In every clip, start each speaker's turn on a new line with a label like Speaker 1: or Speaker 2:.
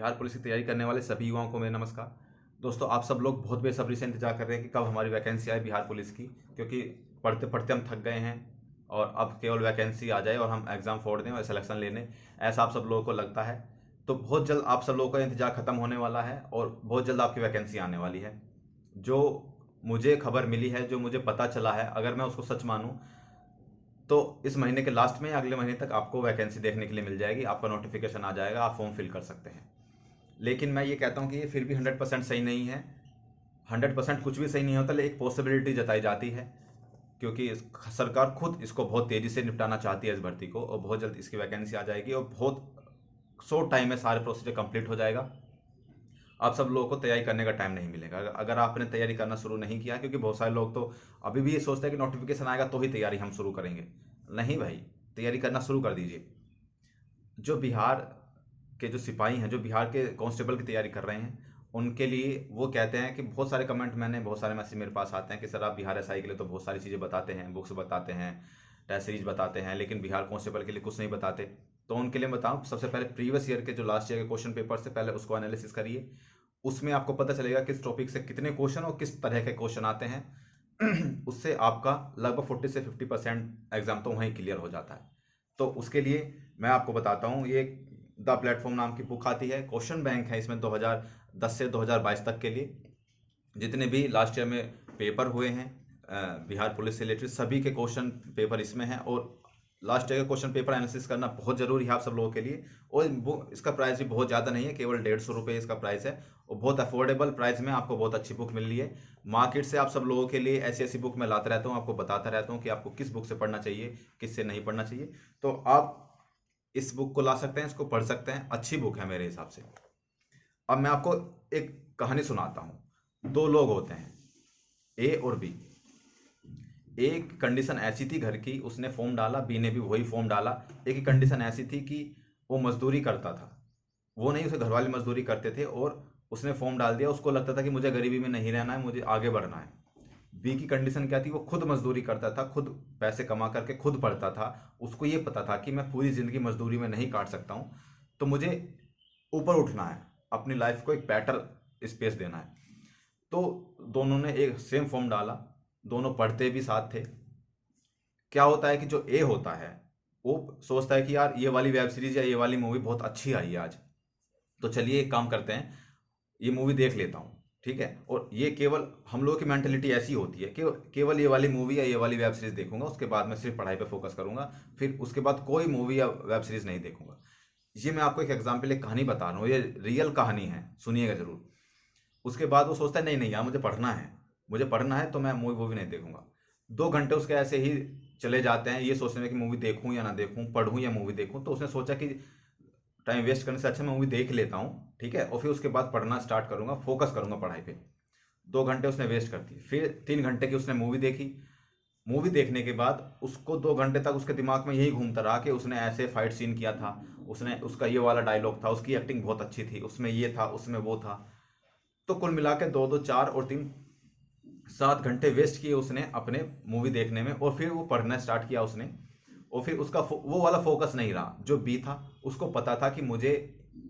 Speaker 1: Bihar police की तैयारी करने वाले सभी युवाओं को मेरा नमस्कार। दोस्तों, आप सब लोग बहुत बेसब्री से इंतजार कर रहे हैं कि कब हमारी वैकेंसी आए बिहार पुलिस की, क्योंकि पढ़ते पढ़ते हम थक गए हैं और अब केवल वैकेंसी आ जाए और हम एग्ज़ाम फोड़ दें और सिलेक्शन ले लें, ऐसा आप सब लोगों को लगता है। तो बहुत जल्द आप सब लोगों का इंतजार ख़त्म होने वाला है और बहुत जल्द आपकी वैकेंसी आने वाली है। जो मुझे खबर मिली है, जो मुझे पता चला है, अगर मैं उसको सच मानूँ तो इस महीने के लास्ट में या अगले महीने तक आपको वैकेंसी देखने के लिए मिल जाएगी, आपका नोटिफिकेशन आ जाएगा, आप फॉर्म फिल कर सकते हैं। लेकिन मैं ये कहता हूँ कि ये फिर भी 100% सही नहीं है। 100% कुछ भी सही नहीं होता, लेकिन एक पॉसिबिलिटी जताई जाती है, क्योंकि सरकार खुद इसको बहुत तेज़ी से निपटाना चाहती है इस भर्ती को, और बहुत जल्द इसकी वैकेंसी आ जाएगी और बहुत शॉर्ट टाइम में सारे प्रोसीजर कंप्लीट हो जाएगा। आप सब लोगों को तैयारी करने का टाइम नहीं मिलेगा अगर आपने तैयारी करना शुरू नहीं किया, क्योंकि बहुत सारे लोग तो अभी भी ये सोचते हैं कि नोटिफिकेशन आएगा तो ही तैयारी हम शुरू करेंगे। नहीं भाई, तैयारी करना शुरू कर दीजिए। जो बिहार के जो सिपाही हैं, जो बिहार के कांस्टेबल की तैयारी कर रहे हैं, उनके लिए वो कहते हैं कि बहुत सारे कमेंट, बहुत सारे मैसेज मेरे पास आते हैं कि सर आप बिहार एसआई के लिए तो बहुत सारी चीज़ें बताते हैं, बुक्स बताते हैं, टेस्ट सीरीज बताते हैं, लेकिन बिहार कांस्टेबल के लिए कुछ नहीं बताते। तो उनके लिए बताऊं, सबसे पहले प्रीवियस ईयर के जो लास्ट ईयर के क्वेश्चन पेपर से पहले उसको एनालिसिस करिए। उसमें आपको पता चलेगा किस टॉपिक से कितने क्वेश्चन और किस तरह के क्वेश्चन आते हैं। उससे आपका लगभग 40 से 50% एग्जाम तो वहीं क्लियर हो जाता है। तो उसके लिए मैं आपको बताता हूँ, ये द प्लेटफॉर्म नाम की बुक आती है, क्वेश्चन बैंक है इसमें 2010 से 2022 तक के लिए जितने भी लास्ट ईयर में पेपर हुए हैं बिहार पुलिस से रिलेटेड, सभी के क्वेश्चन पेपर इसमें हैं। और लास्ट ईयर का क्वेश्चन पेपर एनालिसिस करना बहुत ज़रूरी है आप सब लोगों के लिए। और इसका प्राइस भी बहुत ज़्यादा नहीं है, केवल 150 रुपये इसका प्राइस है, और बहुत अफोर्डेबल प्राइस में आपको बहुत अच्छी बुक मिल रही है। मार्केट से आप सब लोगों के लिए ऐसी ऐसी बुक मैं लाता रहता हूँ, आपको बताता रहता हूँ कि आपको किस बुक से पढ़ना चाहिए, किससे नहीं पढ़ना चाहिए। तो आप इस बुक को ला सकते हैं, इसको पढ़ सकते हैं, अच्छी बुक है मेरे हिसाब से। अब मैं आपको एक कहानी सुनाता हूँ। दो लोग होते हैं, ए और बी। एक कंडीशन ऐसी थी घर की, उसने फॉर्म डाला, बी ने भी वही फॉर्म डाला। एक ही कंडीशन ऐसी थी कि वो मजदूरी करता था, वो नहीं, उसे घरवाले मजदूरी करते थे, और उसने फॉर्म डाल दिया। उसको लगता था कि मुझे गरीबी में नहीं रहना है, मुझे आगे बढ़ना है। बी की कंडीशन क्या थी, वो खुद मजदूरी करता था, खुद पैसे कमा करके खुद पढ़ता था। उसको ये पता था कि मैं पूरी ज़िंदगी मजदूरी में नहीं काट सकता हूँ, तो मुझे ऊपर उठना है, अपनी लाइफ को एक बेटर स्पेस देना है। तो दोनों ने एक सेम फॉर्म डाला, दोनों पढ़ते भी साथ थे। क्या होता है कि जो ए होता है वो सोचता है कि यार ये वाली वेब सीरीज या ये वाली मूवी बहुत अच्छी आई है आज, तो चलिए एक काम करते हैं, ये मूवी देख लेता हूँ, ठीक है। और ये केवल हम लोगों की मेंटेलिटी ऐसी होती है कि केवल ये वाली मूवी या ये वाली वेब सीरीज देखूंगा, उसके बाद मैं सिर्फ पढ़ाई पे फोकस करूंगा, फिर उसके बाद कोई मूवी या वेब सीरीज नहीं देखूंगा। ये मैं आपको एक एग्जाम्पल, एक कहानी बता रहा हूँ, ये रियल कहानी है, सुनिएगा जरूर। उसके बाद वो सोचता है नहीं नहीं यार, मुझे पढ़ना है, मुझे पढ़ना है, तो मैं मूवी वूवी नहीं देखूंगा। 2 घंटे उसके ऐसे ही चले जाते हैं, ये सोचने में कि मूवी देखूं या ना देखूं, पढ़ूं या मूवी देखूं। तो उसने सोचा कि टाइम वेस्ट करने से अच्छा मैं मूवी देख लेता हूँ, ठीक है, और फिर उसके बाद पढ़ना स्टार्ट करूंगा, फोकस करूंगा पढ़ाई पे। 2 घंटे उसने वेस्ट कर दिए। फिर 3 घंटे की उसने मूवी देखी। मूवी देखने के बाद उसको 2 घंटे तक उसके दिमाग में यही घूमता रहा कि उसने ऐसे फाइट सीन किया था, उसने, उसका ये वाला डायलॉग था, उसकी एक्टिंग बहुत अच्छी थी, उसमें ये था, उसमें वो था। तो कुल मिला के 2 2 4 और 3 7 घंटे वेस्ट किए उसने अपने मूवी देखने में, और फिर वो पढ़ना स्टार्ट किया उसने। और फिर उसका वो वाला फोकस नहीं रहा। जो बी था, उसको पता था कि मुझे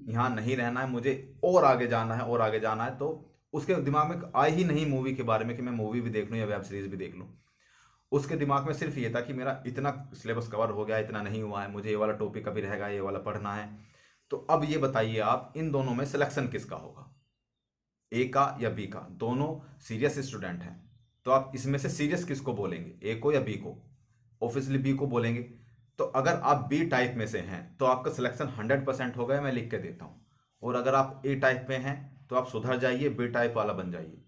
Speaker 1: यहाँ नहीं रहना है, मुझे और आगे जाना है, और आगे जाना है। तो उसके दिमाग में आए ही नहीं मूवी के बारे में कि मैं मूवी भी देख लूँ या वेब सीरीज भी देख लूँ। उसके दिमाग में सिर्फ ये था कि मेरा इतना सिलेबस कवर हो गया, इतना नहीं हुआ है, मुझे ये वाला टॉपिक अभी रहेगा, ये वाला पढ़ना है। तो अब ये बताइए आप, इन दोनों में सिलेक्शन किसका होगा, ए का या बी का? दोनों सीरियस स्टूडेंट हैं, तो आप इसमें से सीरियस किसको बोलेंगे, ए को या बी को? ऑब्वियसली बी को बोलेंगे। तो अगर आप बी टाइप में से हैं तो आपका सिलेक्शन 100% हो गया, मैं लिख के देता हूँ। और अगर आप ए टाइप में हैं तो आप सुधर जाइए, बी टाइप वाला बन जाइए।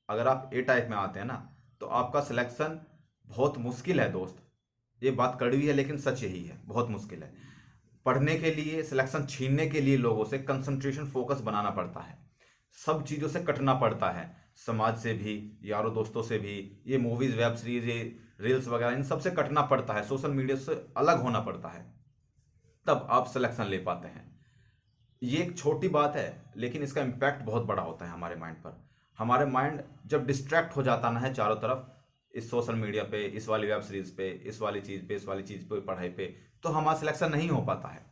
Speaker 1: अगर आप ए टाइप में आते हैं ना, तो आपका सिलेक्शन बहुत मुश्किल है दोस्त। ये बात कड़वी है लेकिन सच यही है, बहुत मुश्किल है। पढ़ने के लिए, सिलेक्शन छीनने के लिए लोगों से कंसंट्रेशन, फोकस बनाना पड़ता है, सब चीज़ों से कटना पड़ता है, समाज से भी, यारों दोस्तों से भी, ये मूवीज़, वेब सीरीज, ये रील्स वगैरह, इन सब से कटना पड़ता है, सोशल मीडिया से अलग होना पड़ता है, तब आप सिलेक्शन ले पाते हैं। ये एक छोटी बात है लेकिन इसका इम्पैक्ट बहुत बड़ा होता है हमारे माइंड पर। हमारे माइंड जब डिस्ट्रैक्ट हो जाता ना है चारों तरफ, इस सोशल मीडिया पे, इस वाली वेब सीरीज पे, इस वाली चीज़ पे, इस वाली चीज़ पे, पढ़ाई पे, तो हमारा सिलेक्शन नहीं हो पाता है।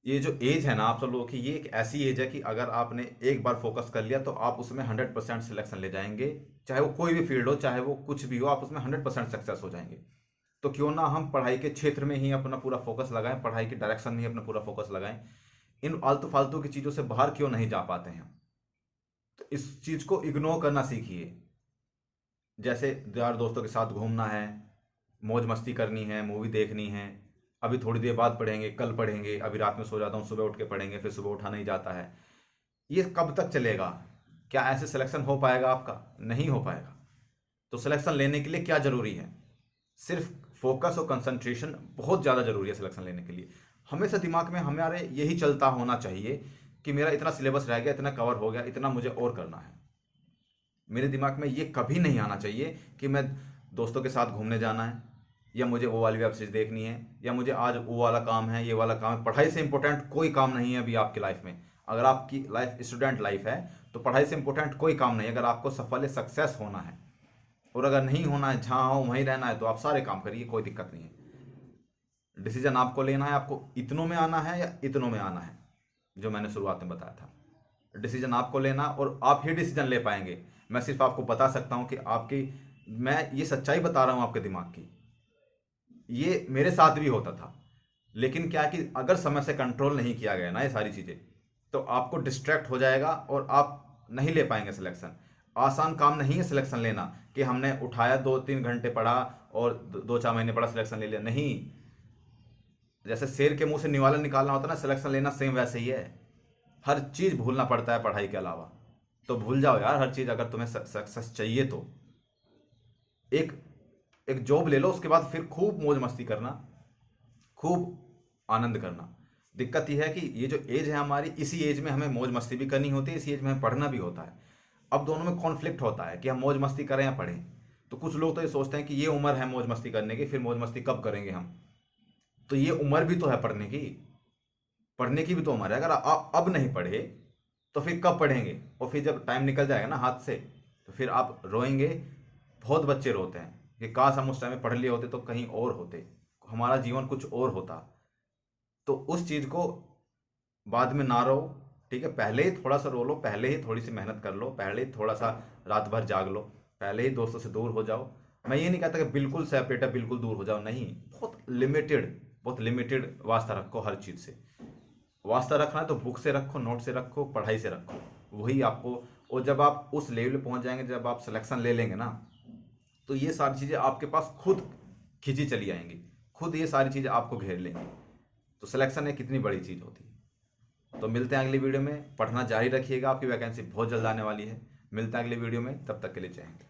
Speaker 1: ये जो एज है ना आप सब लोगों की, ये एक ऐसी एज है कि अगर आपने एक बार फोकस कर लिया तो आप उसमें 100% सिलेक्शन ले जाएंगे। चाहे वो कोई भी फील्ड हो, चाहे वो कुछ भी हो, आप उसमें 100% सक्सेस हो जाएंगे। तो क्यों ना हम पढ़ाई के क्षेत्र में ही अपना पूरा फोकस लगाएं, पढ़ाई की डायरेक्शन में ही अपना पूरा फोकस लगाएं। इन आलतू फालतू की चीज़ों से बाहर क्यों नहीं जा पाते हैं? तो इस चीज़ को इग्नोर करना सीखिए। जैसे यार दोस्तों के साथ घूमना है, मौज मस्ती करनी है, मूवी देखनी है, अभी थोड़ी देर बाद पढ़ेंगे, कल पढ़ेंगे, अभी रात में सो जाता हूँ, सुबह उठ के पढ़ेंगे, फिर सुबह उठा नहीं जाता है। ये कब तक चलेगा? क्या ऐसे सिलेक्शन हो पाएगा आपका? नहीं हो पाएगा। तो सिलेक्शन लेने के लिए क्या ज़रूरी है? सिर्फ फोकस और कंसंट्रेशन बहुत ज़्यादा ज़रूरी है सिलेक्शन लेने के लिए। हमेशा दिमाग में हमारे यही चलता होना चाहिए कि मेरा इतना सिलेबस रह गया, इतना कवर हो गया, इतना मुझे और करना है। मेरे दिमाग में ये कभी नहीं आना चाहिए कि मैं दोस्तों के साथ घूमने जाना है, या मुझे वो वाली वेब सीरीज देखनी है, या मुझे आज वो वाला काम है, ये वाला काम है। पढ़ाई से इंपॉर्टेंट कोई काम नहीं है अभी आपकी लाइफ में। अगर आपकी लाइफ स्टूडेंट लाइफ है तो पढ़ाई से इंपॉर्टेंट कोई काम नहीं है। अगर आपको सफल सक्सेस होना है, और अगर नहीं होना है, जहाँ हो वहीं रहना है, तो आप सारे काम करिए, कोई दिक्कत नहीं है। डिसीजन आपको लेना है, आपको इतनों में आना है या इतनों में आना है, जो मैंने शुरुआत में बताया था। डिसीजन आपको लेना, और आप ही डिसीजन ले पाएंगे। मैं सिर्फ आपको बता सकता हूँ कि आपकी, मैं ये सच्चाई बता रहा हूँ आपके दिमाग की। ये मेरे साथ भी होता था, लेकिन क्या कि अगर समय से कंट्रोल नहीं किया गया ना ये सारी चीज़ें, तो आपको डिस्ट्रैक्ट हो जाएगा और आप नहीं ले पाएंगे सिलेक्शन। आसान काम नहीं है सिलेक्शन लेना कि हमने उठाया 2-3 घंटे पढ़ा और 2-4 महीने पढ़ा सिलेक्शन ले लिया। नहीं, जैसे शेर के मुंह से निवाला निकालना होता है ना, सिलेक्शन लेना सेम वैसे ही है। हर चीज़ भूलना पड़ता है पढ़ाई के अलावा। तो भूल जाओ यार हर चीज़, अगर तुम्हें सक्सेस चाहिए तो। एक एक जॉब ले लो, उसके बाद फिर खूब मौज मस्ती करना, खूब आनंद करना। दिक्कत यह है कि ये जो एज है हमारी, इसी एज में हमें मौज मस्ती भी करनी होती है, इसी एज में हमें पढ़ना भी होता है। अब दोनों में कॉन्फ्लिक्ट होता है कि हम मौज मस्ती करें या पढ़ें। तो कुछ लोग तो ये सोचते हैं कि ये उम्र है मौज मस्ती करने की, फिर मौज मस्ती कब करेंगे हम? तो ये उम्र भी तो है पढ़ने की, पढ़ने की भी तो उम्र है। अगर आप अब नहीं पढ़े तो फिर कब पढ़ेंगे? और फिर जब टाइम निकल जाएगा ना हाथ से, तो फिर आप रोएंगे। बहुत बच्चे रोते हैं कि काश हम उस टाइम में पढ़ लिए होते तो कहीं और होते, हमारा जीवन कुछ और होता। तो उस चीज़ को बाद में ना रो, ठीक है? पहले ही थोड़ा सा रो लो, पहले ही थोड़ी सी मेहनत कर लो, पहले ही थोड़ा सा रात भर जाग लो, पहले ही दोस्तों से दूर हो जाओ। मैं ये नहीं कहता कि बिल्कुल सेपरेट है, बिल्कुल दूर हो जाओ, नहीं। बहुत लिमिटेड वास्ता रखो हर चीज़ से। वास्ता रखना है तो बुक से रखो, नोट से रखो, पढ़ाई से रखो, वही आपको। और जब आप उस लेवल पे पहुंच जाएंगे, जब आप सिलेक्शन ले लेंगे ना, तो ये सारी चीज़ें आपके पास खुद खिंची चली आएंगी, खुद ये सारी चीज़ें आपको घेर लेंगी। तो सिलेक्शन एक कितनी बड़ी चीज़ होती है। तो मिलते हैं अगली वीडियो में। पढ़ना जारी रखिएगा, आपकी वैकेंसी बहुत जल्द आने वाली है। मिलते हैं अगली वीडियो में, तब तक के लिए जय हिंद।